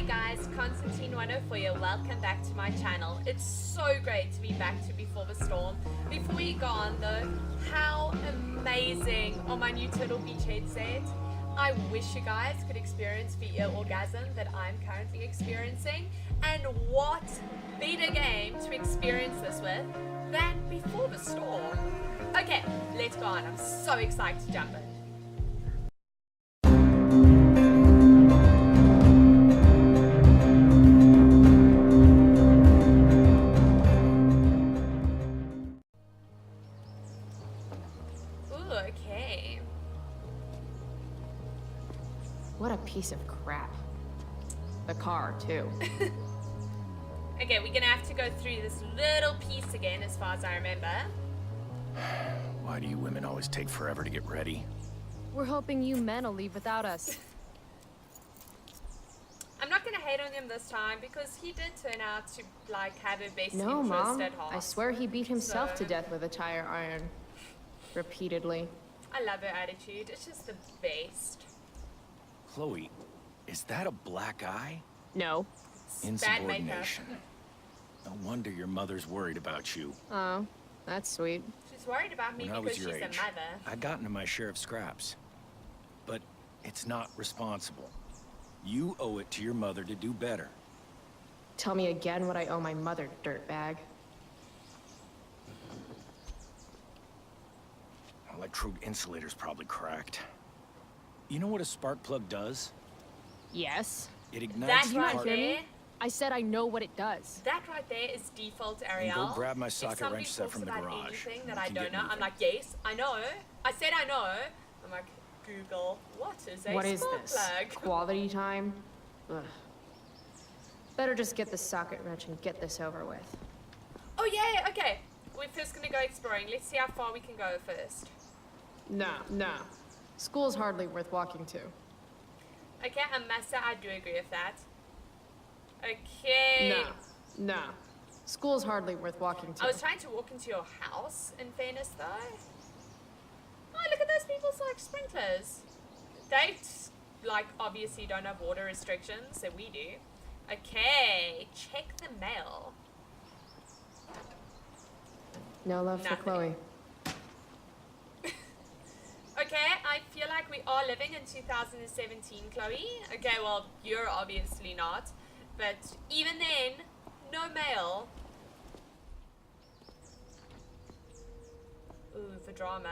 Hey guys, Constantine104 here. Welcome back to my channel. It's so great to be back to Before the Storm. Before we go on though, how amazing are my new Turtle Beach headset? I wish you guys could experience the ear orgasm that I'm currently experiencing. And what better game to experience this with than Before the Storm? Okay, let's go on. I'm so excited to jump in. Okay. What a piece of crap. The car, too. Okay, we're gonna have to go through this little piece again as far as I remember. Why do you women always take forever to get ready? We're hoping you men will leave without us. I'm not gonna hate on him this time because he did turn out to like have a best No, interest Mom. at heart. I swear he beat himself to death with a tire iron. Repeatedly. I love her attitude. It's just the best. Chloe, is that a black eye? No. Bad makeup. Insubordination. No wonder your mother's worried about you. Oh, that's sweet. She's worried about me When I because was she's your a age, mother. I got into my share of scraps. But it's not responsible. You owe it to your mother to do better. Tell me again what I owe my mother, dirtbag. Electrode insulator's probably cracked. You know what a spark plug does? Yes. It ignites That the right part. there, I said I know what it does. that right there is default Then Ariel. go grab my If socket somebody wrench set talks from the about garage. anything and that we I can don't get know, I'm moving. like, yes, I know. I said I know. I'm like, Google, what is a What is spark this? plug? Quality time? Ugh. Better just get the socket wrench and get this over with. Oh yeah, okay. We're first gonna go exploring. Let's see how far we can go first. No. School's hardly worth walking to. Okay, Massa, I do agree with that. Okay. No. School's hardly worth walking to. I was trying to walk into your house, in fairness, though. Oh, look at those people's, like, sprinklers. They, like, obviously don't have water restrictions, so we do. Okay, check the mail. No love for Nothing. Chloe. Okay, I feel like we are living in 2017, Chloe. Okay, well, you're obviously not. But even then, no mail. Ooh, the drama.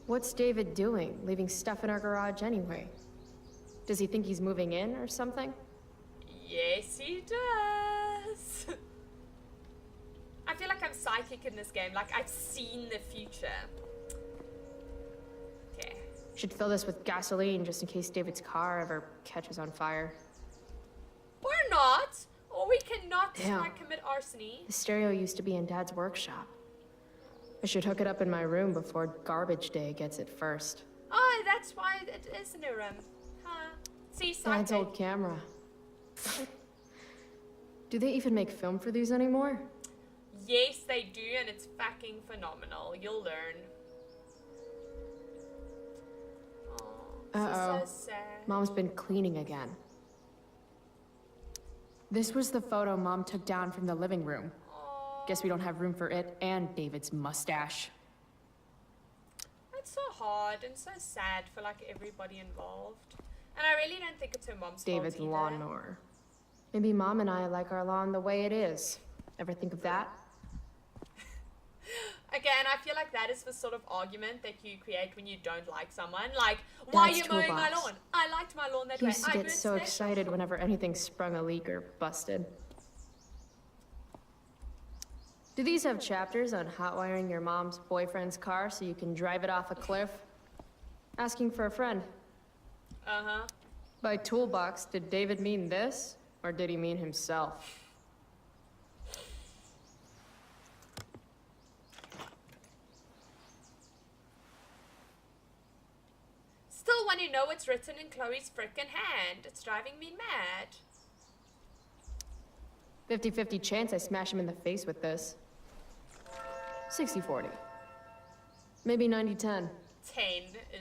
What's David doing, leaving stuff in our garage anyway? Does he think he's moving in or something? Yes, he does. I feel like I'm psychic in this game. Like, I've seen the future. Okay. Should fill this with gasoline just in case David's car ever catches on fire. Or not. Or we cannot Damn. try commit arson. The stereo used to be in Dad's workshop. I should hook it up in my room before garbage day gets it first. Oh, that's why it is in a room. Huh. See, Dad's psychic. old camera. Do they even make film for these anymore? Yes, they do, and it's fucking phenomenal. You'll learn. Oh, this Uh-oh. is so sad. Mom's been cleaning again. This was the photo Mom took down from the living room. Aw, Guess we don't have room for it and David's mustache. it's so hard and so sad for like everybody involved. And I really don't think it's her mom's David's fault either. lawnmower. Maybe Mom and I like our lawn the way it is. Ever think of that? Again, I feel like that is the sort of argument that you create when you don't like someone. Like, why are Dad's you mowing my toolbox. lawn? I liked my lawn that He way. used to I get do it so special. excited whenever anything sprung a leak or busted. Do these have chapters on hot wiring your mom's boyfriend's car so you can drive it off a cliff? Asking for a friend. Uh-huh. By toolbox, did David mean this? Or did he mean himself? Still want to know what's written in Chloe's frickin' hand. It's driving me mad. 50-50 chance I smash him in the face with this. 60-40. Maybe 90-10. 10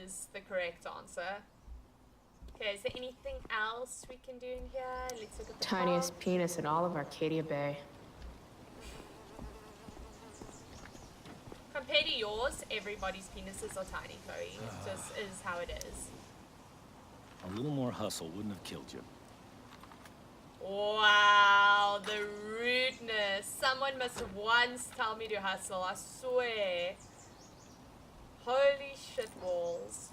is the correct answer. Okay, is there anything else we can do in here? Let's look at the Tiniest top. penis in all of Arcadia Bay. Compared to yours, everybody's penises are tiny, Chloe. It just is how it is. A little more hustle wouldn't have killed you. Wow, the rudeness. Someone must once tell me to hustle, I swear. Holy shit balls.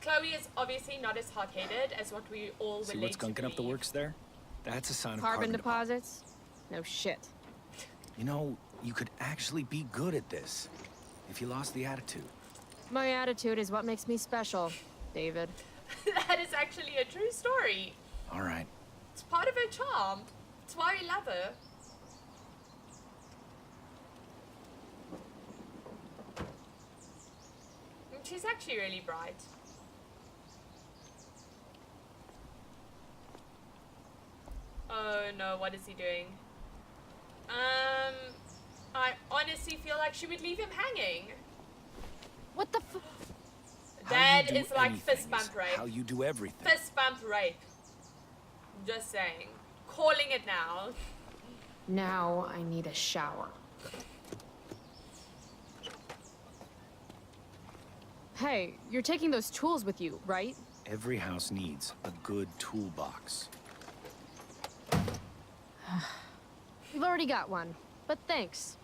Chloe is obviously not as hot-headed as what we all See relate what's to gunking up the believe. works there? That's a sign of Carbon deposit. deposits? No shit. You know, you could actually be good at this if you lost the attitude. My attitude is what makes me special, David. That is actually a true story. All right. It's part of her charm. It's why we love her. And she's actually really bright. Oh no, what is he doing? I honestly feel like she would leave him hanging. What the f- That How you do is like anything fist bump is rape. How you do everything. Fist bump rape. Just saying. Calling it now. Now I need a shower. Hey, you're taking those tools with you, right? Every house needs a good toolbox. We've already got one, but thanks.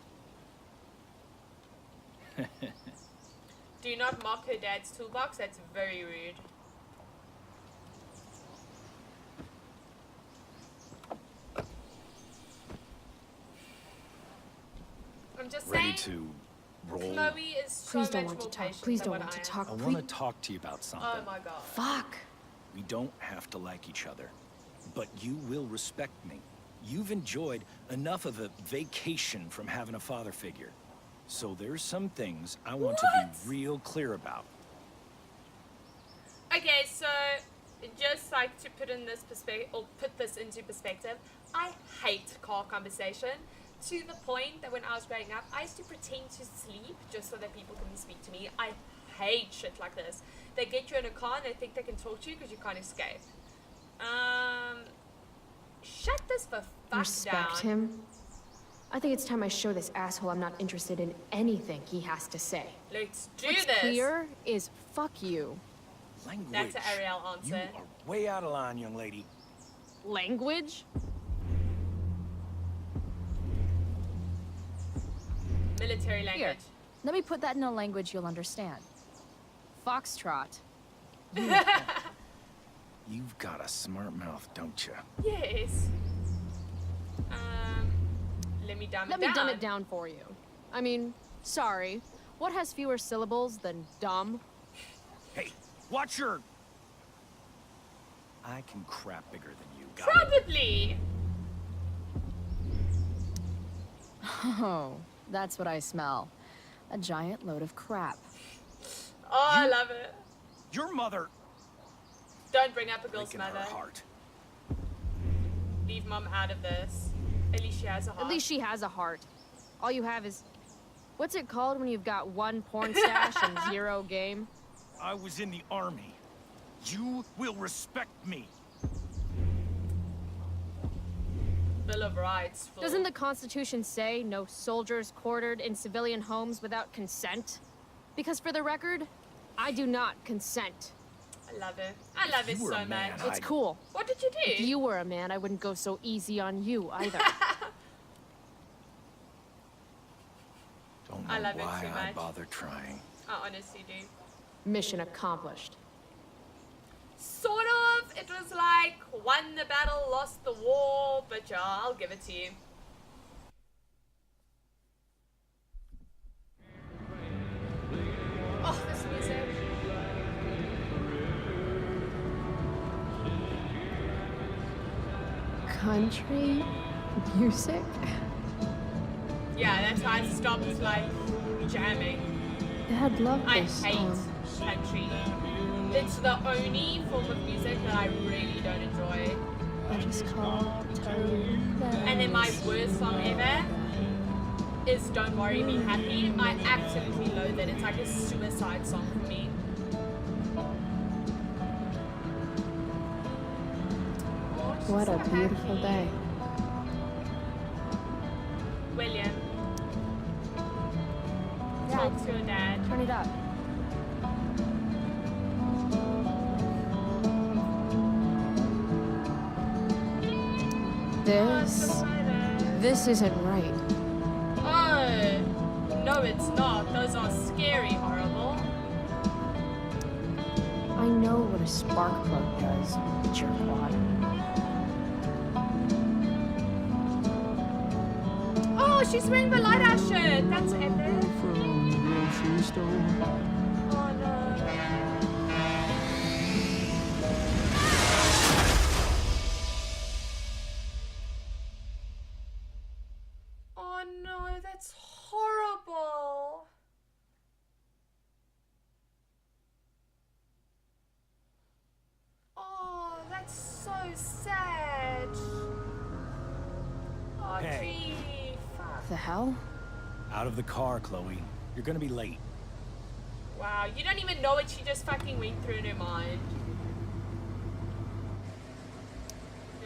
Do not mock her dad's toolbox. That's very rude. I'm just Ready saying. to roll? Chloe is so Please don't much want more to talk. patient Please than don't what want to I am. talk. I Please. want to talk to you about something. Oh my god. Fuck. We don't have to like each other, but you will respect me. You've enjoyed enough of a vacation from having a father figure. So there's some things I want to be real clear about. Okay, so just like to put in this perspective, or put this into perspective, I hate car conversation to the point that when I was growing up, I used to pretend to sleep just so that people couldn't speak to me. I hate shit like this. They get you in a car and they think they can talk to you because you can't escape. Shut this for fuck Respect down. him. I think it's time I show this asshole I'm not interested in anything he has to say. Let's do What's this. clear is fuck you. Language. That's an Ariel You answer. are way out of line, young lady. Language? Military Here, language. let me put that in a language you'll understand. Foxtrot. You've got a smart mouth, don't you? Yes. Let me dumb Let it me down. dumb it down for you. I mean, sorry. What has fewer syllables than dumb? Hey, watch your... I can crap bigger than you, got it? Probably. Oh, that's what I smell. A giant load of crap. Oh, I love it. Your mother... Don't bring up a girl's breaking her mother. heart. Leave mom out of this. At least she has a heart. At least she has a heart. All you have is... What's it called when you've got one porn stash and zero game? I was in the army. You will respect me. Bill of Rights. Fool. Doesn't the Constitution say no soldiers quartered in civilian homes without consent? Because for the record, I do not consent. I love it. I love it you were so a man, much. It's cool. What did you do? If you were a man, I wouldn't go so easy on you either. Don't know I love it why too I much. bother trying. I honestly do. Mission accomplished. Sort of. It was like, won the battle, lost the war, but yeah, I'll give it to you. Oh, this music. Country music? Yeah, that's why I stopped, like, jamming. Dad loved I this hate song. country. It's the only form of music that I really don't enjoy. I just called to tell you that. And then my worst song ever is Don't Worry, Be Happy. I absolutely loathe it. It's like a suicide song for me. What a so beautiful happy. day. William, Dad, talk to your dad. turn it up. This isn't right. Oh, no, it's not. Those are scary, horrible. I know what a spark plug does, jerkwad. Oh, she's wearing the lighthouse shirt. That's epic. From the grocery store. Oh no. Oh no, that's horrible. Oh, that's so sad. Oh, Hey. gee, fuck. The hell? Out of the car, Chloe. You're gonna be late. Wow, you don't even know what she just fucking went through in her mind.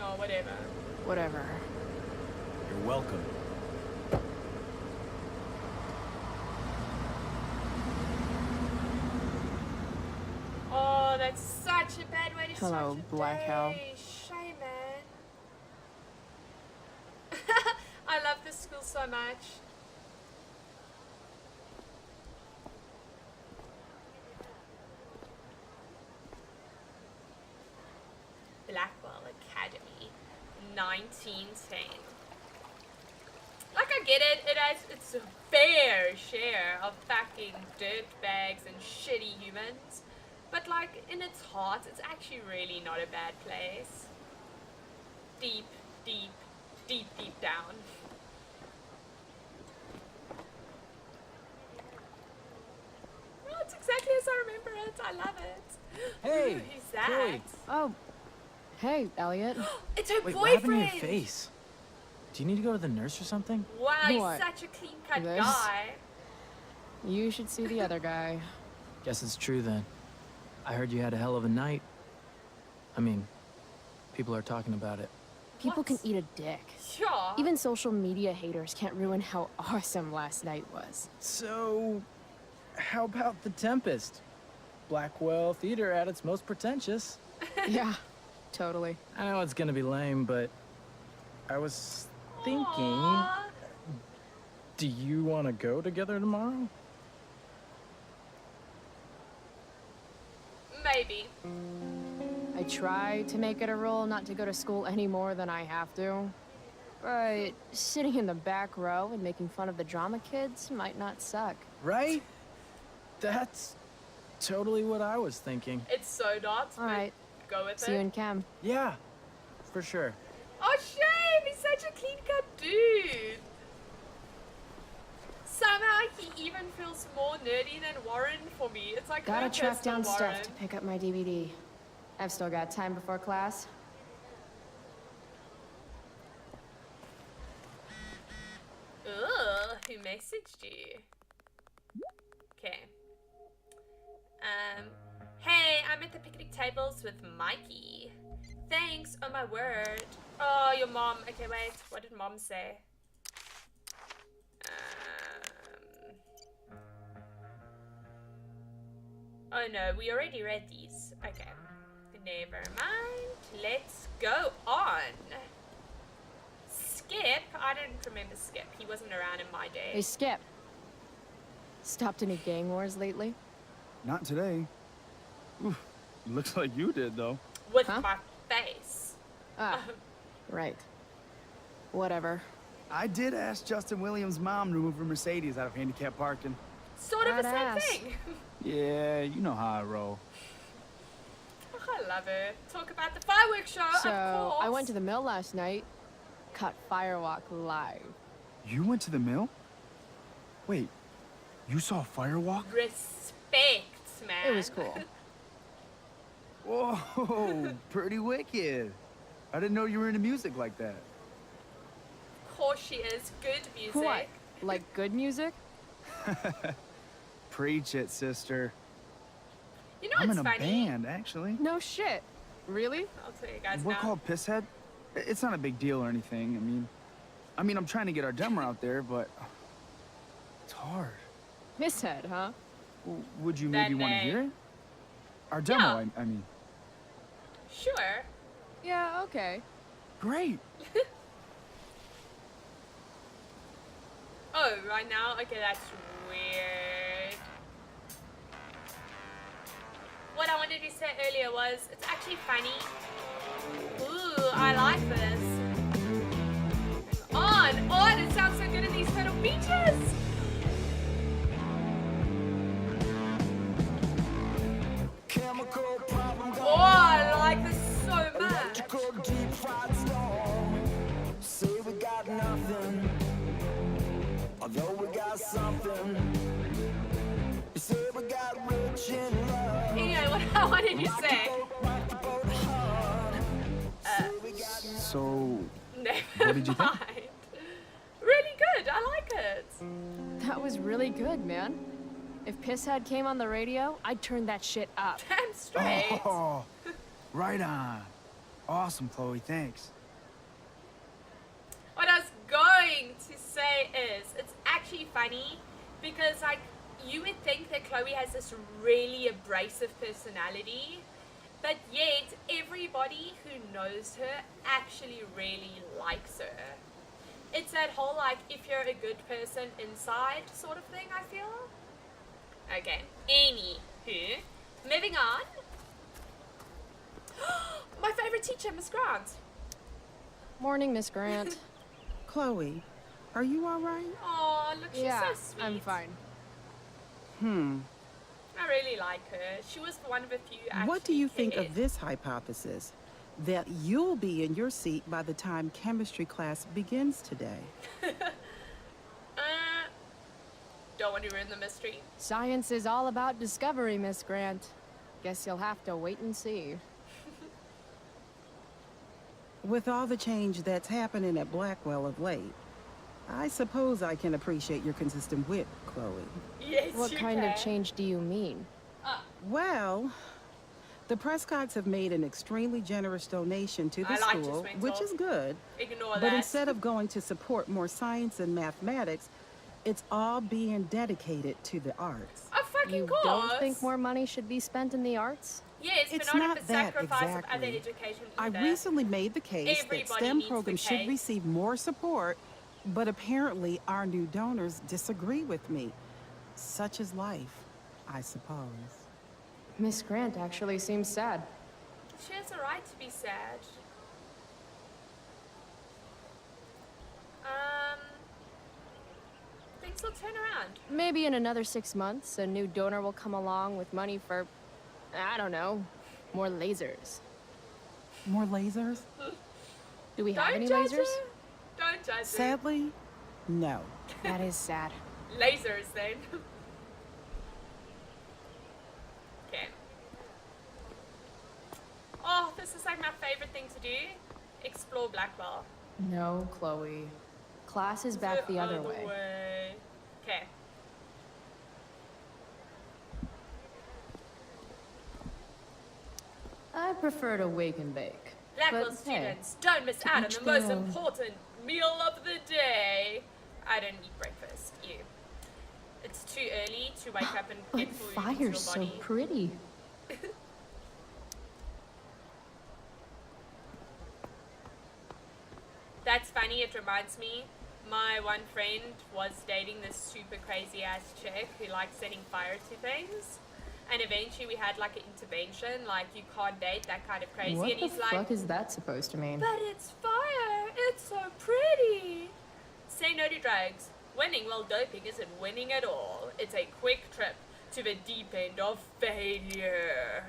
Oh, whatever. Whatever. You're welcome. Oh, that's such a bad way to Hello, start your Blackwell. day. Shame, man. I love this school so much. Blackwell Academy, 1910. Like, I get it, it has its fair share of fucking dirtbags and shitty humans, but like, in its heart, it's actually really not a bad place. Deep, deep, deep, deep down. Oh, it's exactly as I remember it. I love it. Hey, Ooh, who's that? Chloe. Oh, hey, Elliot. It's her Wait, boyfriend. what happened to your face? Do you need to go to the nurse or something? Wow, he's What? such a clean-cut This? guy. You should see the other guy. Guess it's true then. I heard you had a hell of a night. I mean, people are talking about it. People What? can eat a dick. Sure. Even social media haters can't ruin how awesome last night was. So, how about the Tempest? Blackwell theater at its most pretentious. Yeah, totally. I know it's gonna be lame, but I was thinking, Aw. do you want to go together tomorrow? Maybe. I try to make it a rule not to go to school any more than I have to. But sitting in the back row and making fun of the drama kids might not suck. Right? That's totally what I was thinking. It's so not, All but right, go with see it. you in chem. Yeah, for sure. Oh, shame! He's such a clean-cut dude. Somehow he even feels more nerdy than Warren for me. It's like Gotta her track personal down Warren. stuff to pick up my DVD. I've still got time before class. Ugh, who messaged you? Okay. Hey, I'm at the picnic tables with Mikey. Thanks, oh my word. Oh, your mom. Okay, wait, what did mom say? Oh no, we already read these. Okay. Never mind. Let's go on. Skip? I don't remember Skip. He wasn't around in my day. Hey, Skip. Stopped any gang wars lately? Not today. Oof, looks like you did, though. With Huh? my face. Ah, right. Whatever. I did ask Justin Williams' mom to move her Mercedes out of handicap parking. Sort of the same Badass. thing. Yeah, you know how I roll. Oh, I love it. Talk about the fireworks show, So, of course. I went to the mill last night. Caught Firewalk live. You went to the mill? Wait, you saw Firewalk? Respect, man. It was cool. Whoa, pretty wicked. I didn't know you were into music like that. Of course she is. Good music. What? Like good music? Preach it, sister. You know I'm what's in a funny? band, actually. No shit. Really? I'll tell you guys We're now. called Pisshead. It's not a big deal or anything. I'm trying to get our demo out there, but it's hard. Misshead, huh? Would you That maybe want to name. hear it? Our demo, Yeah. I mean. Sure. Yeah, okay. Great. Oh, right now? Okay, that's weird. What I wanted to say earlier was, it's actually funny. Ooh, I like this. On! It sounds so good in these little beaches! Oh, I like this so much. Say we got nothing, although we got something. You say we got rich in love. Anyway, what I wanted to say. So, Never What did you think? mind. Really good. I like it. That was really good, man. If Pisshead came on the radio, I'd turn that shit up. Damn straight. oh, right on. Awesome, Chloe, thanks. What I was going to say is, it's actually funny because, like, you would think that Chloe has this really abrasive personality, but yet everybody who knows her actually really likes her. It's that whole, like, if you're a good person inside sort of thing, I feel. Okay, anywho, moving on. My favorite teacher, Miss Grant. Morning, Miss Grant. Chloe, are you all right? Oh, look, she's Yeah, so sweet. I'm fine. I really like her. She was one of a few actually What do you think cared. of this hypothesis? That you'll be in your seat by the time chemistry class begins today. Don't want to ruin the mystery. Science is all about discovery, Miss Grant. Guess you'll have to wait and see. With all the change that's happening at Blackwell of late, I suppose I can appreciate your consistent wit, Chloe. Yes, What you kind can. of change do you mean? Well, the Prescotts have made an extremely generous donation to the I like this school, mental. which is good. Ignore But that. instead of going to support more science and mathematics, it's all being dedicated to the arts. Of fucking You course. don't think more money should be spent in the arts? Yes, It's but not not at the that sacrifice of other exactly. education I either. recently made the case Everybody that STEM needs the programs should cake. receive more support, but apparently our new donors disagree with me. Such is life, I suppose. Miss Grant actually seems sad. She has a right to be sad. Things will turn around. Maybe in another 6 months, a new donor will come along with money for, I don't know, more lasers. More lasers? Do we have Don't any judge lasers? her. Don't judge her. Sadly, no. That is sad. Lasers then. Okay. Oh, this is like my favorite thing to do. Explore Blackwell. No, Chloe. Class is back the other way. Okay. I prefer to wake and bake. Blackwell But, hey, students, don't miss to out on each the most their own. important meal of the day. I don't eat breakfast. You. It's too early to wake up and But get food into your fire's so body. pretty. That's funny, it reminds me. My one friend was dating this super crazy ass chick who liked setting fire to things. And eventually we had like an intervention, like you can't date that kind of crazy. What and the he's like, fuck is that supposed to mean? but it's fire, it's so pretty. Say no to drugs. Winning while doping isn't winning at all. It's a quick trip to the deep end of failure.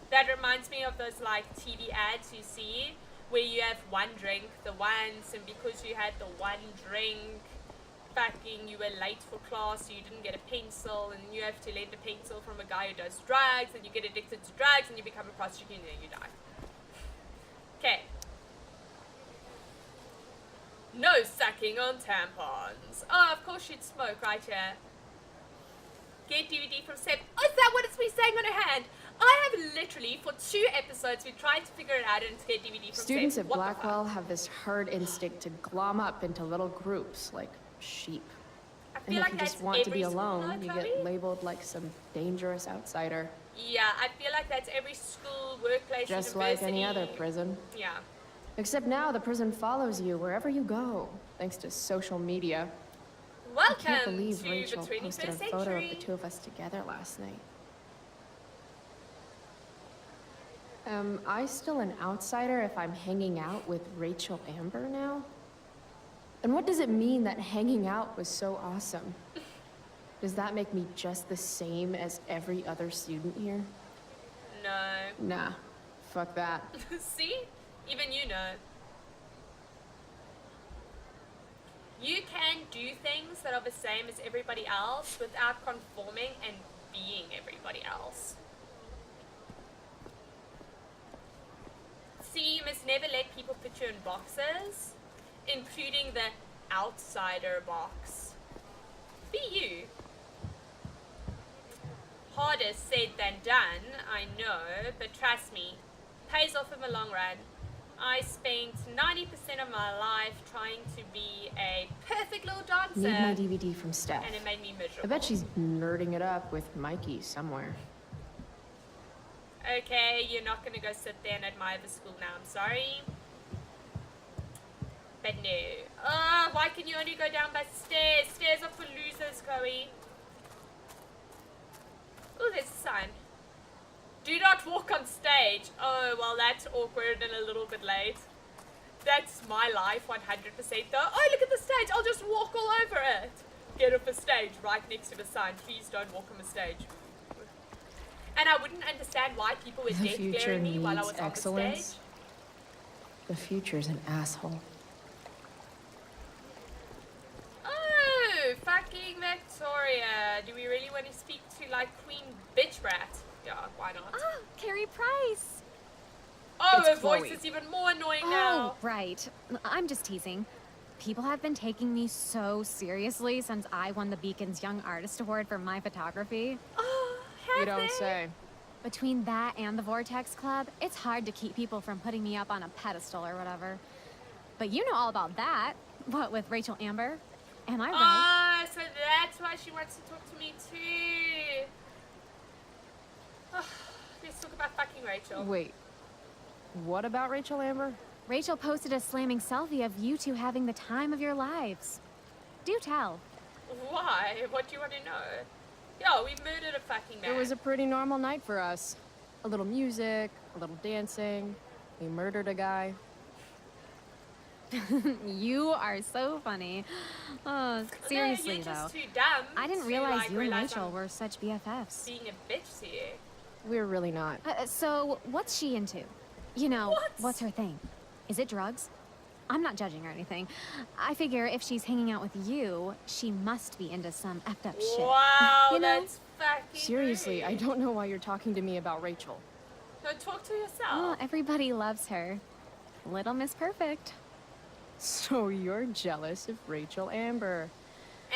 That reminds me of those like TV ads you see where you have one drink the once, and because you had the one drink, fucking you were late for class, so you didn't get a pencil, and you have to lend a pencil from a guy who does drugs, and you get addicted to drugs, and you become a prostitute, and then you die. Okay. No sucking on tampons. Oh, of course you'd smoke right here. Get DVD from Seb. Oh, is that what it's me saying on her hand? I have literally, for 2 episodes, we tried to figure it out and get DVD from Students Seth. at What the fuck? Blackwell have this herd instinct to glom up into little groups like sheep. I And feel if like you that's just want to be every school, alone, though, you Chloe? get labeled like some dangerous outsider. Yeah, I feel like that's every school, workplace, Just university. like any other prison. Yeah. Except now the prison follows you wherever you go, thanks to social media. I Welcome can't believe to Rachel the 21st posted a century. photo of the two of us together last night. Am I still an outsider if I'm hanging out with Rachel Amber now? And what does it mean that hanging out was so awesome? Does that make me just the same as every other student here? No. Nah, fuck that. See? Even you know. You can do things that are the same as everybody else without conforming and being everybody else. See, you must never let people put you in boxes, including the outsider box. Be you. Harder said than done, I know, but trust me, pays off in the long run. I spent 90% of my life trying to be a perfect little dancer, Need my DVD from Steph. and it made me miserable. I bet she's nerding it up with Mikey somewhere. Okay, you're not gonna go sit there and admire the school now, I'm sorry. But no. Why can you only go down by stairs? Stairs are for losers, Chloe. Oh, there's a sign. Do not walk on stage. Oh, well, that's awkward and a little bit late. That's my life, 100% though. Oh, look at the stage. I'll just walk all over it. Get off the stage right next to the sign. Please don't walk on the stage. And I wouldn't understand why people were The death future glaring me while I needs was on the excellence. stage. The future's an asshole. Oh, fucking Victoria. Do we really want to speak to, like, Queen Bitch Brat? Yeah, why not? Ah, Carrie Price. Oh, It's her voice Chloe. is even more annoying Oh, now. right. I'm just teasing. People have been taking me so seriously since I won the Beacon's Young Artist Award for my photography. Oh, have You don't they? say. Between that and the Vortex Club, it's hard to keep people from putting me up on a pedestal or whatever. But you know all about that. What, with Rachel Amber? Am I right? Oh, so that's why she wants to talk to me too. Oh, let's talk about fucking Rachel. Wait, what about Rachel Amber? Rachel posted a slamming selfie of you two having the time of your lives. Do tell. Why? What do you want to know? Yo, we murdered a fucking man. It was a pretty normal night for us. A little music, a little dancing. We murdered a guy. You are so funny. Oh, seriously you're though. just too dumb I didn't to, realize like, you and realize Rachel I'm were such BFFs. being a bitch to you. We're really not. So, what's she into? You know, What? what's her thing? Is it drugs? I'm not judging or anything. I figure if she's hanging out with you, she must be into some effed up shit. Wow, You know? that's fucking Seriously, I rude. don't know why you're talking to me about Rachel. No, talk to Oh, yourself. everybody loves her. Little Miss Perfect. So you're jealous of Rachel Amber.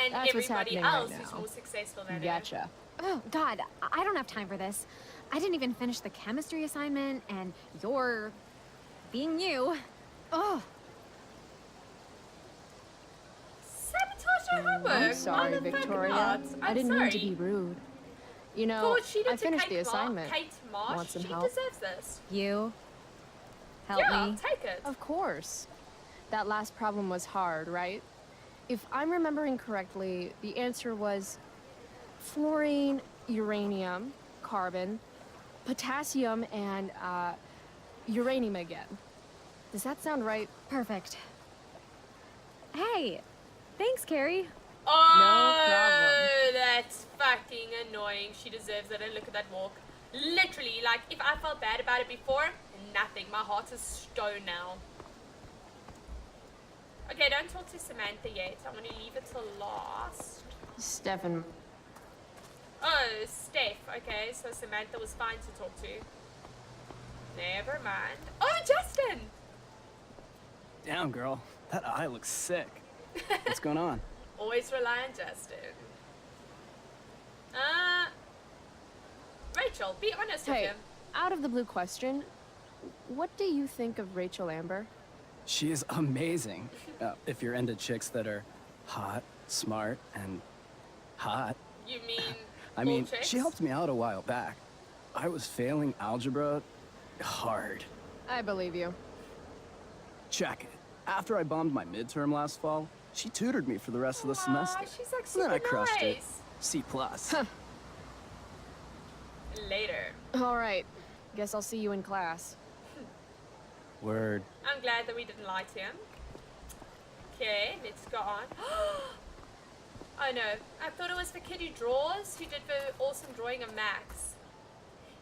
And that's what's everybody happening right else who's now. more successful than her. Gotcha. Oh, God, I don't have time for this. I didn't even finish the chemistry assignment, and you're being you. Oh, Sabotage her homework. I'm sorry, Motherfucking Victoria. not. I I'm didn't sorry. mean to be rude. You know, Lord, she did I to finished Kate the assignment. Kate Marsh. Want some She help? deserves this. you. Help Yeah, me. take it. Of course. That last problem was hard, right? If I'm remembering correctly, the answer was fluorine, uranium, carbon, potassium, and uranium again. Does that sound right? Perfect. Hey, thanks, Carrie. Oh, that's fucking annoying. She deserves it. And look at that walk. Literally, like, if I felt bad about it before, nothing. My heart is stone now. Okay, don't talk to Samantha yet. I'm gonna leave it till last. Stefan, Oh, Steph. Okay, so Samantha was fine to talk to. Never mind. Oh, Justin! Damn, girl. That eye looks sick. What's going on? Always rely on Justin. Rachel, be honest with hey, him. out of the blue question, what do you think of Rachel Amber? She is amazing. If you're into chicks that are hot, smart, and hot. You mean I mean, chicks? she helped me out a while back. I was failing algebra hard. I believe you. Check it. After I bombed my midterm last fall, she tutored me for the rest of the semester. She's like And super then I crushed it. nice. C+. Later. All right. Guess I'll see you in class. Word. I'm glad that we didn't lie to him. Okay, let's go on. Oh no, I thought it was the kid who draws, who did the awesome drawing of Max.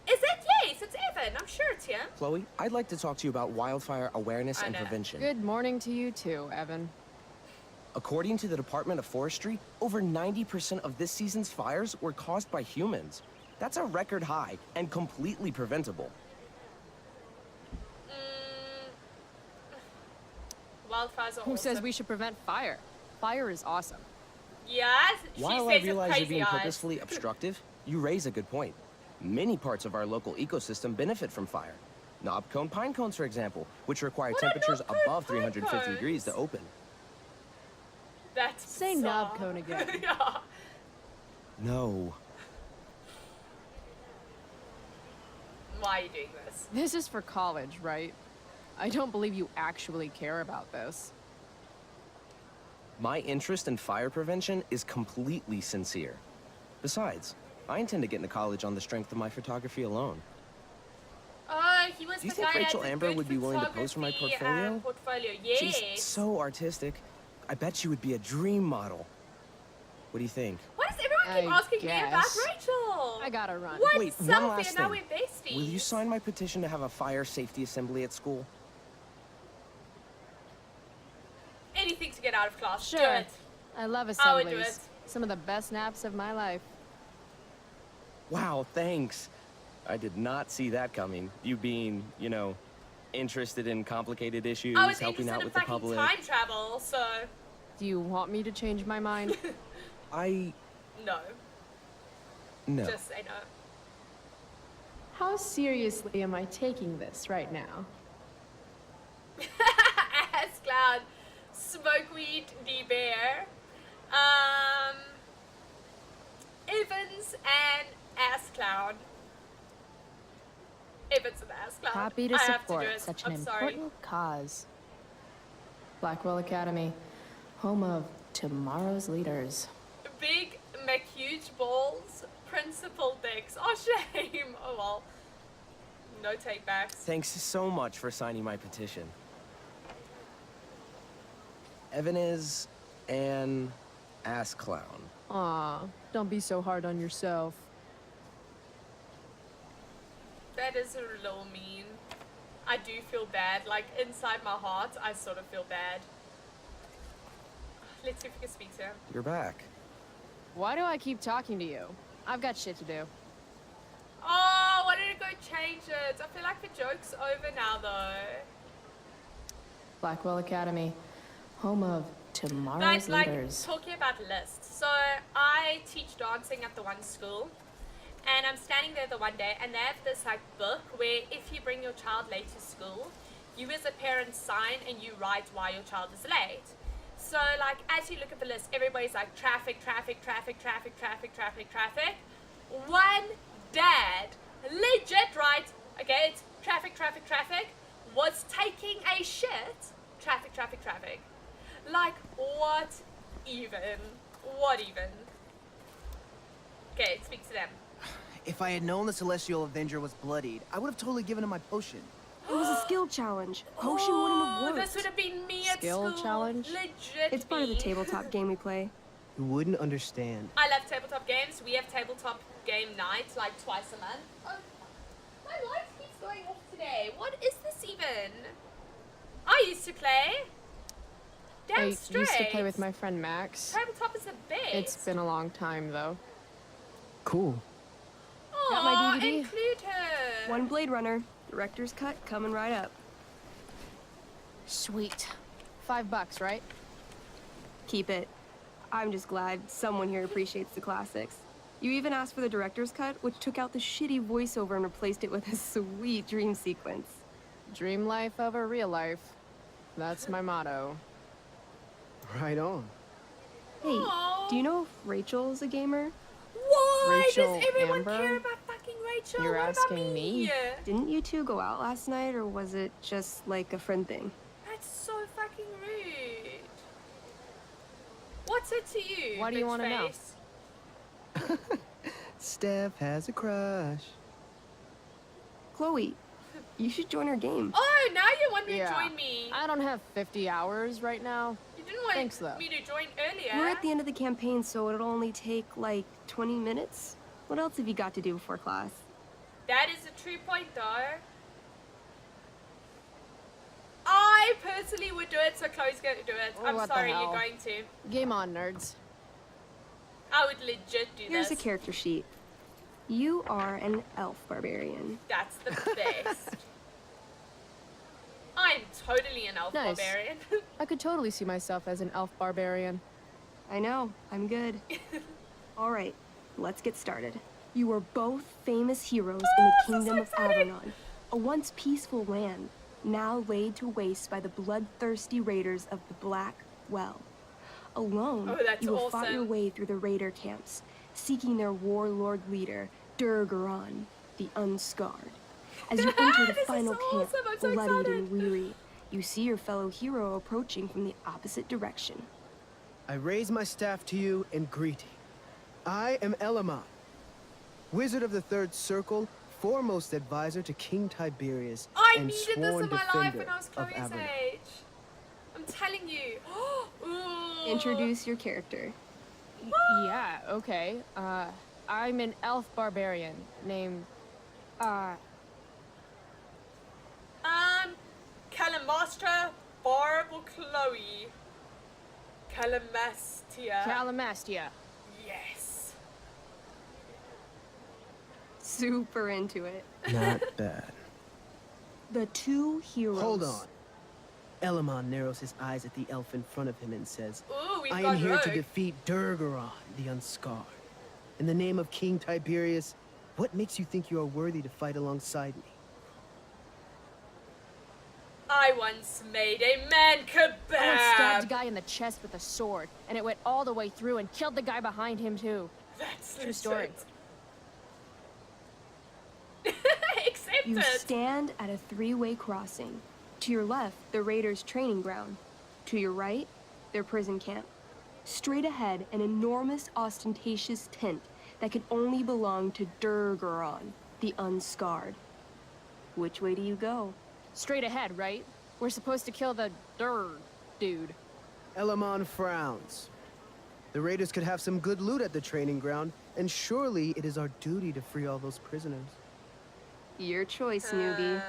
Is it? Yes, it's Evan. I'm sure it's him. Chloe, I'd like to talk to you about wildfire awareness I and know. prevention. Good morning to you too, Evan. According to the Department of Forestry, over 90% of this season's fires were caused by humans. That's a record high and completely preventable. Wildfires are Who awesome. says we should prevent fire? Fire is awesome. Yes, she While says I with realize you're crazy being eyes. purposefully obstructive, you raise a good point. Many parts of our local ecosystem benefit from fire. Knob cone pine cones, for example, which require What are temperatures knob cone above pine 350 degrees to cones? open. That's Say bizarre. knob cone again. Yeah. No. Why are you doing this? This is for college, right? I don't believe you actually care about this. My interest in fire prevention is completely sincere. Besides, I intend to get into college on the strength of my photography alone. Oh, he was Do you the think guy Rachel that did Amber good would be willing to pose for my photography, portfolio? Yes. She's so artistic. I bet she would be a dream model. What do you think? Why does everyone keep I asking me about guess. Rachel? I gotta run. What? Wait, one Selfie, last and now thing. we're besties. Will you sign my petition to have a fire safety assembly at school? Anything to get out of class. Do Sure. it. I love I would do assemblies. it. Some of the best naps of my life. Wow, thanks. I did not see that coming. You being, you know, interested in complicated issues, I was helping interested out in with the fucking public. time travel, so Do you want me to change my mind? no. No. Just say no. How seriously am I taking this right now? Ass Cloud, Smokeweed, D-Bear, Evans, and Ass Cloud. Evans and Ass Cloud. Happy to I have do support it. such an I'm sorry. important cause. Blackwell Academy, home of tomorrow's leaders. Big McHuge balls, principal dicks. Oh, shame. Oh, well. No take backs. Thanks so much for signing my petition. Evan is an ass clown. Aw, don't be so hard on yourself. That is a little mean. I do feel bad. Like, inside my heart, I sort of feel bad. Let's see if we can speak to him. You're back. Why do I keep talking to you? I've got shit to do. Oh, why did it go change it? I feel like the joke's over now, though. Blackwell Academy, home of But, tomorrow's like, leaders. talking about lists. So, I teach dancing at the one school. And I'm standing there the one day, and they have this, like, book where if you bring your child late to school, you as a parent sign and you write why your child is late. So, like, as you look at the list, everybody's like, traffic, traffic, traffic, traffic, traffic, traffic, traffic. One dad, legit, right? Okay, it's traffic, traffic, traffic, was taking a shit. Traffic, traffic, traffic. Like, what even? What even? Okay, speak to them. If I had known the Celestial Avenger was bloodied, I would have totally given him my potion. It was a skill challenge. Potion wouldn't have worked. This would have been me at Skill school. challenge? Legit It's part of the me. tabletop game we play. You wouldn't understand. I love tabletop games. We have tabletop game nights like twice a month. Oh, my light keeps going off today. What is this even? I used to play. Damn I straight. used to play with my friend Max. Tabletop is the best. It's been a long time, though. Cool. Got my Aw, DVD? include her. One Blade Runner, director's cut, coming right up. Sweet. $5, right? Keep it. I'm just glad someone here appreciates the classics. You even asked for the director's cut, which took out the shitty voiceover and replaced it with a sweet dream sequence. Dream life over real life. That's my motto. Right on. Hey, Aww. do you know if Rachel's a gamer? Why Rachel does everyone Amber? care about fucking Rachel? You're What about asking me? Didn't you two go out last night, or was it just like a friend thing? That's so fucking rude. What's it to you? Why do you bitch wanna know? face? Steph has a crush. Chloe, you should join our game. Oh, now you want me Yeah. to join me. I don't have 50 hours right now. You didn't want Thanks, though. me to join earlier. We're at the end of the campaign, so it'll only take like 20 minutes. What else have you got to do before class? That is a true point, though. I personally would do it, so Chloe's going to do it. Oh, I'm what the sorry, you're hell. going to. Game on, nerds. I would legit do Here's a this. character sheet. You are an elf barbarian. That's the best. I'm totally an elf Nice. barbarian. I could totally see myself as an elf barbarian. I know, I'm good. All right, let's get started. You are both famous heroes in the kingdom of Avernon, a once peaceful land, now laid to waste by the bloodthirsty raiders of the Blackwell. Alone, Oh, that's you will fight your awesome. way through the raider camps, seeking their warlord leader, Durgaron, the Unscarred. As you enter the This is final so camp, awesome, I'm so bloodied excited. and weary, you see your fellow hero approaching from the opposite direction. I raise my staff to you in greeting. I am Elamon, wizard of the Third Circle, foremost advisor to King Tiberius, I and needed this sworn in my life defender when I was of Chloe's Avernon. age. I'm telling you. Ooh. Introduce your character. Yeah, okay. I'm an elf barbarian named, Callamastria, Barb or Chloe? Callamastia. CALLAMASTIA. Yes. Super into it. Not bad. The two heroes. Hold on. Elamon narrows his eyes at the elf in front of him and says, Ooh, we've I got am here to Rogue. defeat Durgaron, the Unscarred. In the name of King Tiberius, what makes you think you are worthy to fight alongside me? I once made a man kebab. I once stabbed a guy in the chest with a sword, and it went all the way through and killed the guy behind him, too. That's True story. Accept You it. stand at a three-way crossing. To your left, the raiders' training ground. To your right, their prison camp. Straight ahead, an enormous, ostentatious tent that could only belong to Durgaron, the Unscarred. Which way do you go? Straight ahead, right? We're supposed to kill the dude. Elamon frowns. The raiders could have some good loot at the training ground, and surely it is our duty to free all those prisoners. Your choice, newbie.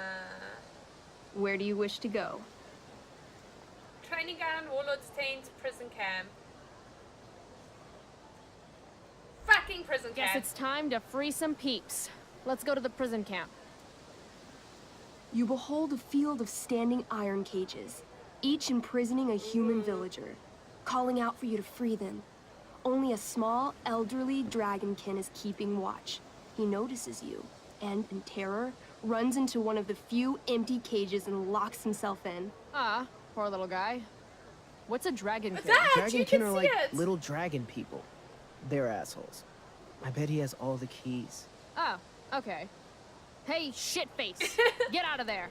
Where do you wish to go? Training ground, warlord's tent, prison camp. Fucking prison Guess camp. it's time to free some peeps. Let's go to the prison camp. You behold a field of standing iron cages, each imprisoning a human villager, calling out for you to free them. Only a small, elderly dragonkin is keeping watch. He notices you, and in terror, runs into one of the few empty cages and locks himself in. Ah, poor little guy. What's a dragon? Dragonkin are like little dragon people. They're assholes. I bet he has all the keys. Oh, okay. Hey, shitface! Get out of there!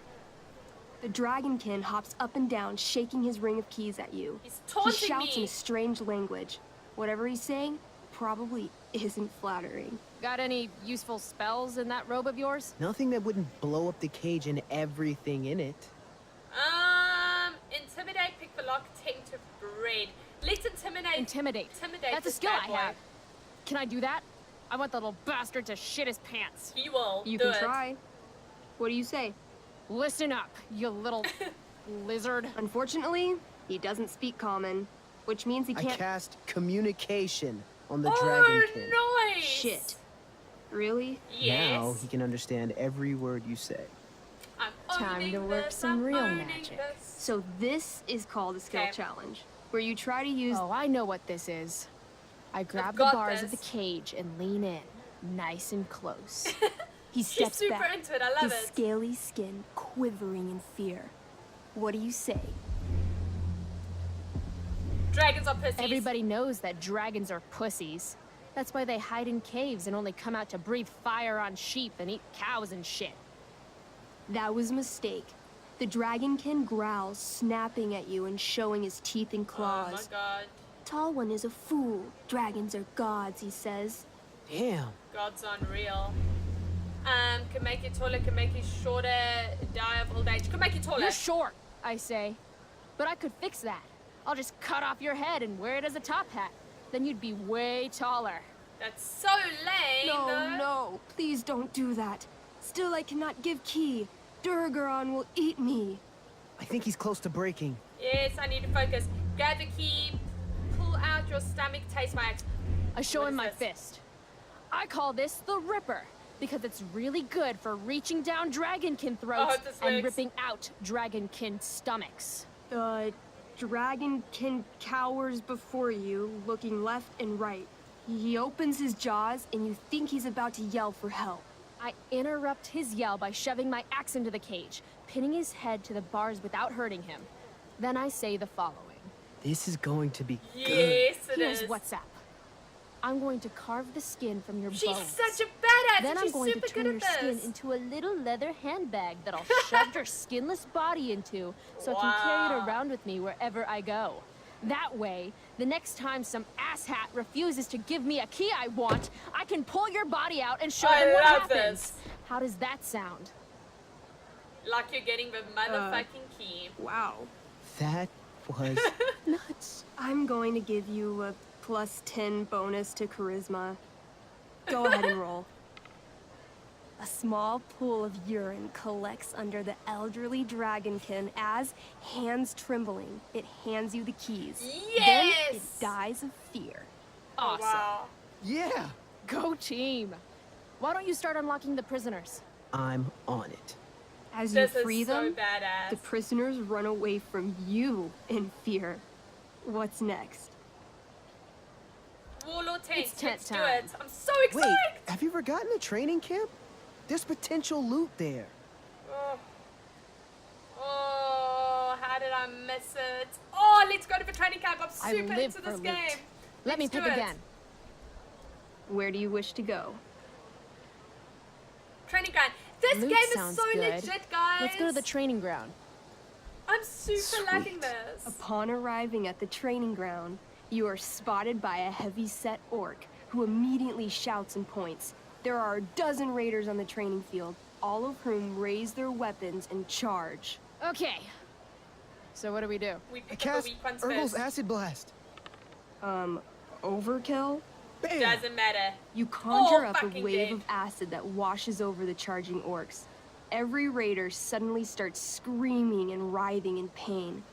The dragonkin hops up and down, shaking his ring of keys at you. He's He taunting shouts in me. a strange language. Whatever he's saying probably isn't flattering. Got any useful spells in that robe of yours? Nothing that wouldn't blow up the cage and everything in it. Intimidate, pick the lock, tempt of bread. Let's intimidate. Intimidate. Intimidate. That's a this skill bad I boy. have. Can I do that? I want the little bastard to shit his pants. He will. You do can it. try. What do you say? Listen up, you little lizard. Unfortunately, he doesn't speak common, which means he I can't. cast communication on the Oh, dragonkin. nice. Shit. Really? Yes. Now he can understand every word you say. I'm Time owning to work this, some I'm real owning magic. this. So this is called a skill Okay. challenge, where you try to use. Oh, I know what this is. I grab the got bars of the this. cage and lean in, nice and close. He She's steps super back, into it. I love his it. scaly skin quivering in fear. What do you say? Dragons are pussies. Everybody knows that dragons are pussies. That's why they hide in caves and only come out to breathe fire on sheep and eat cows and shit. That was a mistake. The dragonkin growls, snapping at you and showing his teeth and claws. Oh my god. Tall one is a fool. Dragons are gods, he says. Damn. God's unreal. Can make you taller, can make you shorter, die of old age. Can make you taller. You're short, I say. But I could fix that. I'll just cut off your head and wear it as a top hat. Then you'd be way taller. That's so lame, No, though. no, please don't do that. Still, I cannot give key. Durgaron will eat me. I think he's close to breaking. Yes, I need to focus. Grab the key, pull out your stomach, taste my axe. I show What him is my this? fist. I call this the Ripper, because it's really good for reaching down dragonkin throats this and works. ripping out dragonkin stomachs. The dragonkin cowers before you, looking left and right. He opens his jaws, and you think he's about to yell for help. I interrupt his yell by shoving my axe into the cage, pinning his head to the bars without hurting him. Then I say the following. This is going to be good. Yes, it Here's is. what's up. I'm going to carve the skin from your She's bones. such a badass. Then and I'm she's going to super turn good your at skin this. into a little leather handbag that I'll shove your skinless body into so I can carry it around with me wherever I go. That way, the next time some asshat refuses to give me a key I want, I can pull your body out and show I them what love happens. this. How does that sound? Like you're getting the motherfucking key. Wow. That was Nuts. I'm going to give you a +10 bonus to charisma. Go ahead and roll. A small pool of urine collects under the elderly dragonkin as, hands trembling, it hands you the keys. Then it Yes! dies of fear. Oh, wow. yeah. Go team. Why don't you start unlocking the prisoners? I'm on it. As you This free is so them, badass. the prisoners run away from you in fear. What's next? Warlord tent. It's tent Let's do time. it. I'm so Wait, excited. have you forgotten the training camp? There's potential loot there. Oh. Oh, how did I miss it? Oh, let's go to the training camp. I'm I super live into for this loot. game. Let me Let's pick do it. again. Where do you wish to go? Training ground. This Loot game is sounds so good. legit, guys. Let's go to the training ground. I'm super Sweet. liking this. Upon arriving at the training ground, you are spotted by a heavy-set orc who immediately shouts and points. There are a dozen raiders on the training field, all of whom raise their weapons and charge. Okay. So what do we do? We I pick up the cast weak ones Urgel's first. acid blast. Overkill? Bam! Doesn't matter. You conjure Oh, up a fucking wave dead. of acid that washes over the charging orcs. Every raider suddenly starts screaming and writhing in pain.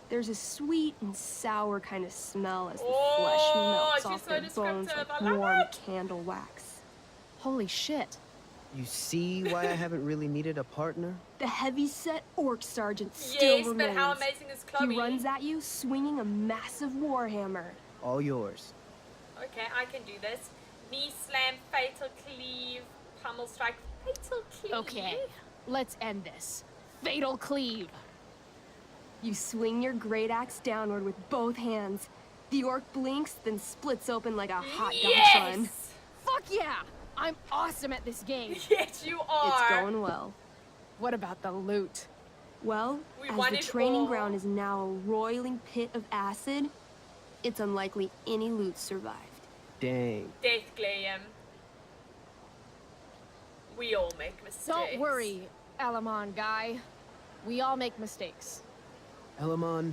There's a sweet and sour kind of smell as the flesh melts she's off so their bones descriptive. like I love warm it. candle wax. Holy shit. You see why I haven't really needed a partner? The heavy-set orc sergeant still Yes, remains. but how amazing is Chloe? He runs at you, swinging a massive warhammer. All yours. Okay, I can do this. Knee slam, fatal cleave, pummel strike, fatal cleave. Okay. Let's end this. Fatal cleave. You swing your great axe downward with both hands. The orc blinks, then splits open like a hot dog bun. Yes! Fuck yeah! I'm awesome at this game. Yes, you are. It's going well. What about the loot? Well, We as want the it training all. ground is now a roiling pit of acid, it's unlikely any loot survived. Dang. Death Graham. We all make mistakes. Don't worry, Alamon guy. We all make mistakes. Elamon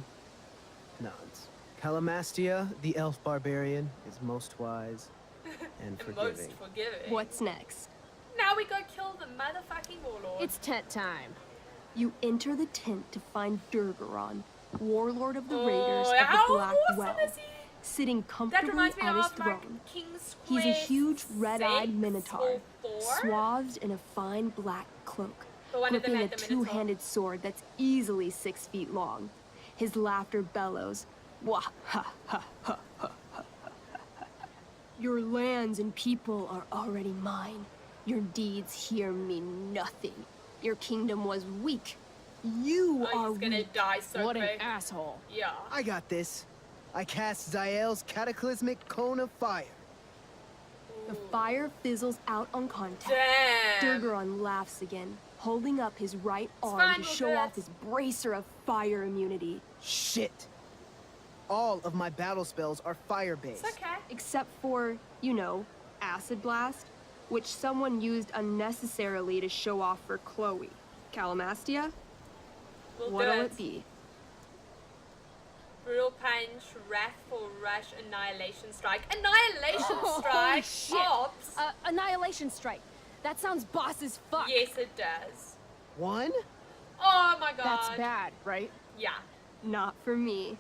nods. Callamastia, the elf barbarian, is most wise and The forgiving. most forgiving. What's next? Now we go kill the motherfucking warlord. It's tent time. You enter the tent to find Durgaron, warlord of the Oh, raiders of how the awesome Blackwell, is he? sitting That comfortably reminds me on his of like throne. King's He's a Quest huge red-eyed 6 minotaur, or 4? swathed in a fine black cloak, But one of them gripping a had the Minotaur. two-handed sword that's easily 6 feet long. His laughter bellows, wah ha ha ha ha ha ha ha. Your lands and people are already mine. Your deeds here mean nothing. Your kingdom was weak. You are He's gonna weak. die so What an quick. asshole. Yeah. I got this. I cast Zael's cataclysmic cone of fire. The fire fizzles out on contact. Damn. Durgaron laughs again, holding up his right arm fine, to we'll show do off it. his bracer of fire immunity. Shit. All of my battle spells are fire-based. It's okay. Except for, you know, Acid Blast, which someone used unnecessarily to show off for Chloe. Callamastia? We'll What'll do it be? Brutal Punch, Wrathful Rush, Annihilation Strike. Annihilation Strike? shit. Pops? Annihilation Strike. That sounds boss as fuck. Yes, it does. One? Oh my god. That's bad, right? Yeah. Not for me.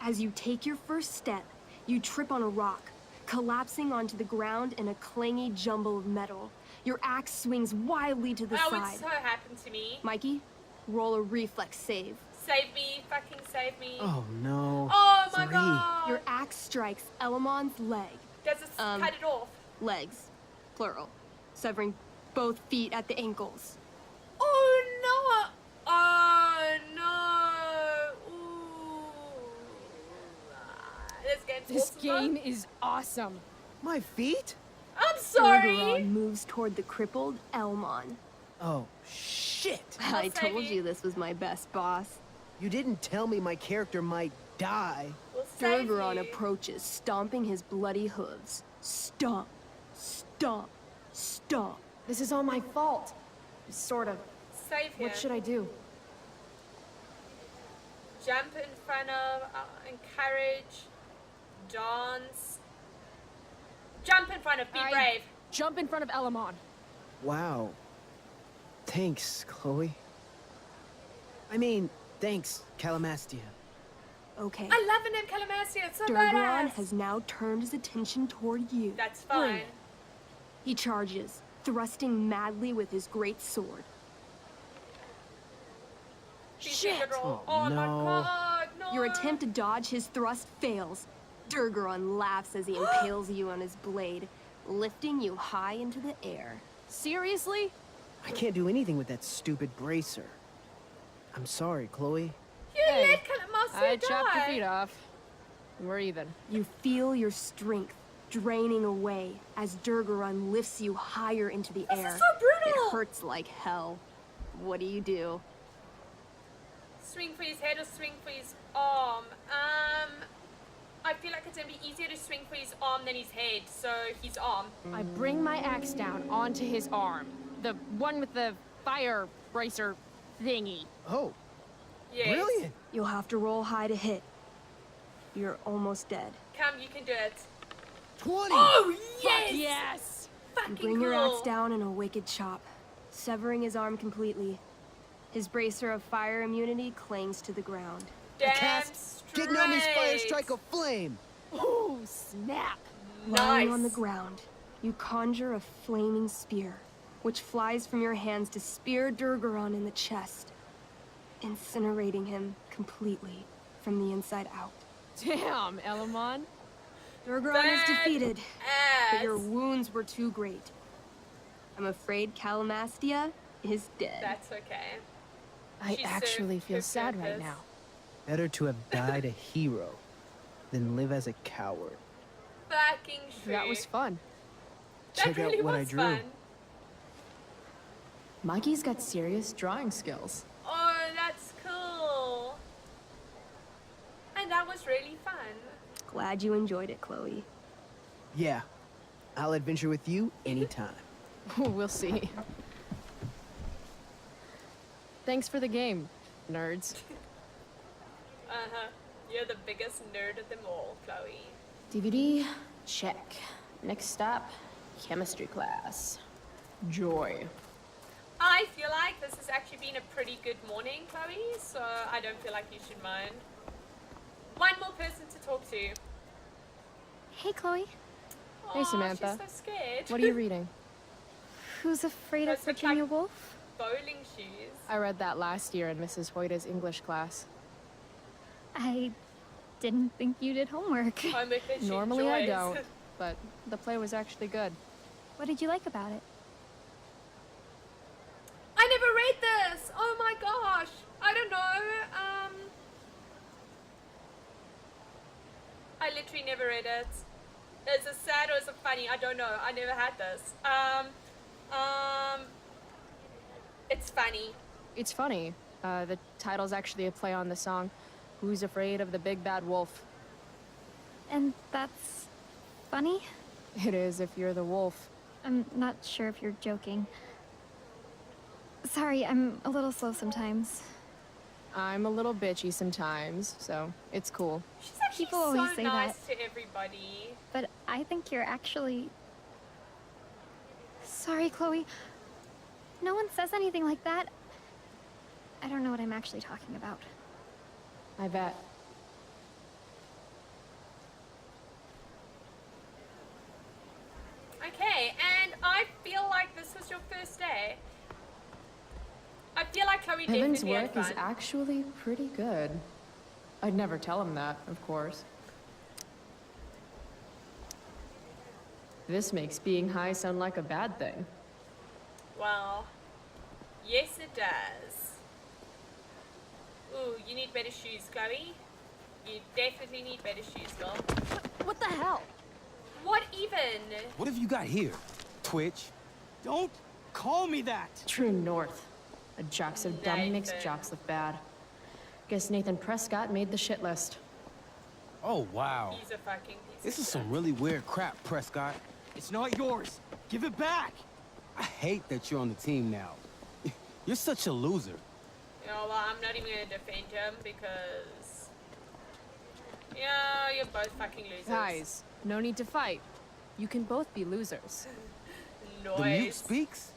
As you take your first step, you trip on a rock, collapsing onto the ground in a clangy jumble of metal. Your axe swings wildly to the Oh, side. it so happened to me. Mikey, roll a reflex save. Save me, fucking save me. Oh no. Oh my 3. god. Your axe strikes Elamon's leg. Does it cut it off? Legs, plural, severing both feet at the ankles. Oh no. Oh no. Ooh. This game's This awesome, game though. is awesome. My feet? I'm sorry. Durgaron moves toward the crippled Elmon. Oh, shit. I save told you. you this was my best boss. You didn't tell me my character might die. We'll save Durgaron you. approaches, stomping his bloody hooves. Stomp, stomp, stomp. This is all my fault. Sort of. Save him. What should I do? Jump in front of, encourage, dance. Jump in front of, be brave. Jump in front of Elamon. Wow. Thanks, Chloe. I mean, thanks, Callamastia. Okay. I love the name Callamastia, it's so Durgaron badass. has now turned his attention toward you. That's fine. He charges, thrusting madly with his great sword. Shit. Oh, Oh, my no. god, no. Your attempt to dodge his thrust fails. Durgaron laughs as he impales you on his blade, lifting you high into the air. Seriously? I can't do anything with that stupid bracer. I'm sorry, Chloe. You Hey, let Callamastia I die. chopped your feet off. We're even. You feel your strength draining away as Durgaron lifts you higher into the air. This is so brutal. It hurts like hell. What do? Swing for his head or swing for his arm? I feel like it's gonna be easier to swing for his arm than his head, so his arm. I bring my axe down onto his arm. The one with the fire bracer thingy. Oh, Yes. brilliant. You'll have to roll high to hit. You're almost dead. Come, you can do it. 20. Oh, yes! Fuck yes! You Fucking bring cool. your axe down in a wicked chop, severing his arm completely. His bracer of fire immunity clings to the ground. Damn Cast Gignomi's Fire straight. Strike of Flame. Ooh, snap! Lying on the Nice. ground, you conjure a flaming spear, which flies from your hands to spear Durgaron in the chest, incinerating him completely from the inside out. Damn, Elamon. Durgaron is defeated, but your Ass. wounds were too great. I'm afraid Callamastia is dead. That's okay. I She actually served feel her sad right purpose. now. Better to have died a hero than live as a coward. Fucking true. That was fun. That Check really out what I was drew. fun. Mikey's got serious drawing skills. Oh, that's cool. And that was really fun. Glad you enjoyed it, Chloe. Yeah, I'll adventure with you anytime. We'll see. Thanks for the game, nerds. Uh-huh. You're the biggest nerd of them all, Chloe. DVD, check. Next stop, chemistry class. Joy. I feel like this has actually been a pretty good morning, Chloe, so I don't feel like you should mind. One more person to talk to. Hey, Chloe. Hey, Aw, Samantha. She's so scared. What are you reading? Who's afraid of Those look Virginia like- Woolf? Bowling shoes. I read that last year in Mrs. Hoyta's English class. I didn't think you did homework. Homework that she Normally I enjoys. don't. but the play was actually good. What did you like about it? I never read this. Oh my gosh. I don't know. I literally never read it. Is it sad or is it funny? I don't know. I never had this. It's funny. It's funny. The title's actually a play on the song, Who's Afraid of the Big Bad Wolf? And that's funny? It is if you're the wolf. I'm not sure if you're joking. Sorry, I'm a little slow sometimes. I'm a little bitchy sometimes, so it's cool. She's actually People always so say nice that. to everybody. But I think you're actually... Sorry, Chloe. No one says anything like that. I don't know what I'm actually talking about. I bet. Okay, and I feel like this was your first day. I feel like Chloe Evan's definitely had work fun. is actually pretty good. I'd never tell him that, of course. This makes being high sound like a bad thing. Well, yes it does. Ooh, you need better shoes, Chloe. You definitely need better shoes, girl. What the hell? What even? What have you got here? Twitch? Don't call me that! True north. A jock so dumb makes Nathan. jocks look bad. Guess Nathan Prescott made the shit list. Oh, wow. He's a fucking piece This of is some shit. really weird crap, Prescott. It's not yours. Give it back! I hate that you're on the team now. You're such a loser. Yeah, well, I'm not even gonna defend him because... Yeah, you're both fucking losers. Guys, no need to fight. You can both be losers. The mute Noise. speaks?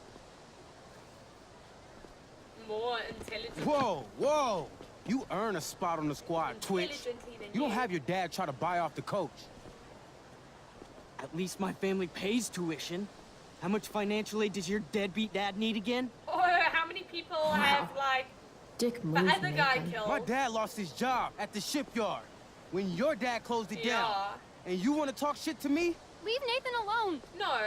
More intelligent. Whoa, whoa! You earn a spot on the squad, Twitch. Intelligently than You don't have your dad try to buy off the coach. At least my family pays tuition. How much financial aid does your deadbeat dad need again? Oh, how many people have, like, Dick the move, other guy Nathan. killed? My dad lost his job at the shipyard when your dad closed it down. Yeah. And you want to talk shit to me? Leave Nathan alone! No,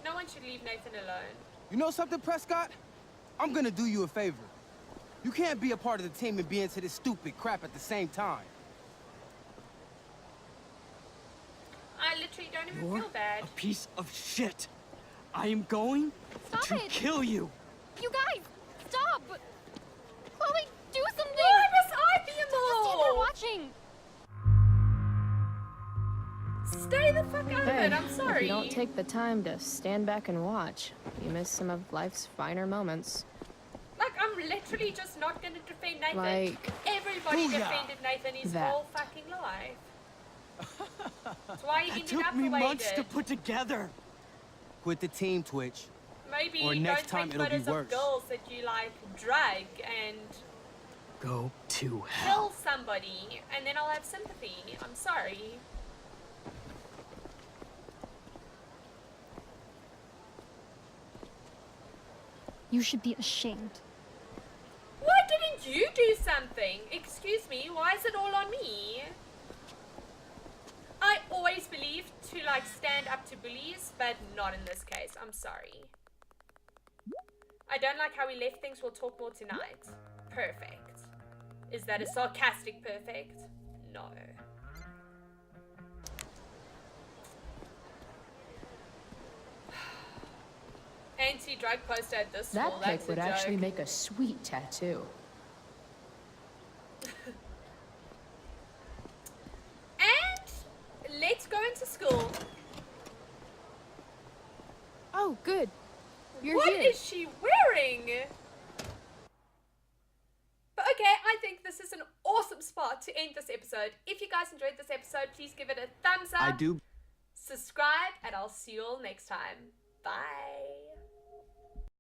no one should leave Nathan alone. You know something, Prescott? I'm gonna do you a favor. You can't be a part of the team and be into this stupid crap at the same time. I literally don't even You're feel bad. a piece of shit. I am going Stop to it! kill you. You guys! Stop! Chloe, do something! Why must I be Just stand there involved? watching! Stay the fuck out of Hey, it, I'm sorry. if you don't take the time to stand back and watch, you miss some of life's finer moments. Like, I'm literally just not gonna defend Nathan. Like... Everybody Booyah. defended Nathan his That. whole fucking life. That's why he That ended took up me the way he months to did. put together. Quit the team, Twitch. Maybe or next don't time take it'll be photos of worse. girls that you, like, drag and Go to hell. kill somebody, and then I'll have sympathy. I'm sorry. You should be ashamed. Why didn't you do something? Excuse me, why is it all on me? I always believe to, like, stand up to bullies, but not in this case. I'm sorry. I don't like how we left things. We'll talk more tonight. Perfect. Is that a sarcastic perfect? No. Anti-drug poster at this school. That That's pic would a actually joke. make a sweet tattoo. And let's go into school. Oh, good. You're What here. is she wearing? But okay, I think this is an awesome spot to end this episode. If you guys enjoyed this episode, please give it a thumbs up. I do. Subscribe, and I'll see you all next time. Bye.